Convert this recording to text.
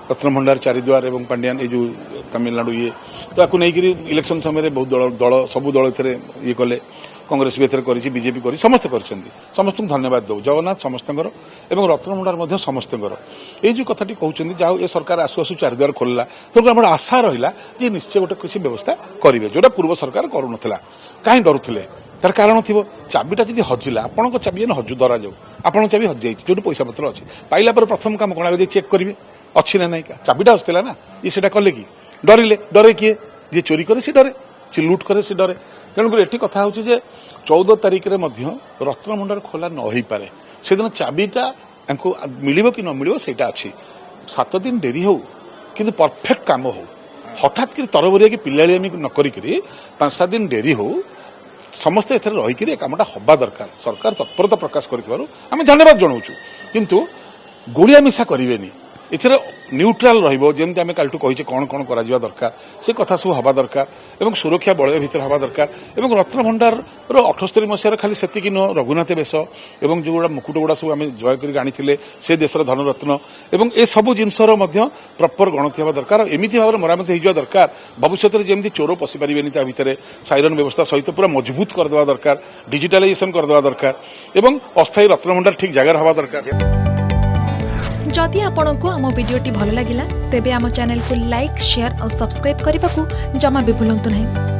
रत्नभंडार चारिद्वार और पांड्यान ये जो तमिलनाडु ये तो आपको नहीं इलेक्शन समय बहुत दल सबू दल ये कले कांग्रेस भी एथर करी बीजेपी करी समस्त कर समस्त धन्यवाद दो जगन्नाथ समस्त रत्नभंडार समस्त ये जो कथाटी कहते जाओ ये सरकार आसु आसु चारिद्वार खोलला तो गोटे आशा रहा जे निश्चय गोटे किसी व्यवस्था करेंगे जोटा पूर्व सरकार करूला कहीं डरुले तार कारण थी चाबीटा जब हजिला आपण चाबी हजु धरा जाऊ आपन चाबी हजि जाइए जो पैसा पत्र अच्छे पाइला प्रथम कम कौन चेक करेंगे अच्छी ना ना चाबीटा आसला ना ये से कले कि डरिले डरे किए जी चोरी करे सी डरे सी लुट करे सी डरे तेणुकर ये कथा हूँ 14 तारिख में रत्नभंडार खोला न हो पारे से दिन चाबीटा मिल कि न मिल से अच्छी 7 दिन डेरी हो कि परफेक्ट कम हो हठात कि तरबरिया कि पिलामी न करी 5-7 दिन डेरी हो समस्ते एथर रही कामटा हवा दरकार सरकार तत्परता प्रकाश कर धन्यवाद जनाऊँ किंतु गोलिया मिशा करेनि एथर न्यूट्राल रमी आम कालू कहीचे कौन कौन करा दरकार से कथा सब हवा दरकार एवं सुरक्षा बलय भितर हवा दरकार एवं रत्नभंडार 78 मसीहार खाली सेतिक नुह रघुनाथ बेश एवं जो गुड़ा मुकुट गुड़ा सब आम जय कर आनी से देशर धनरत्न एवं ए सब जिनसर प्रपर गणति हवा दरकार एमती भाव में मरामती हो दरकार भविष्य में जमी चोर पशि पारे भितर साइरन व्यवस्था सहित पूरा मजबूत करदे दरकार डिजिटालाइजेशन करदे दरकार एवं अस्थायी रत्नभंडार ठीक जगह हवा दरकार। जदि आपंक आम भिडी भल लगा तेब आम चैनल को लाइक शेयर और सब्सक्राइब करने को जमा भी भूलु नहीं।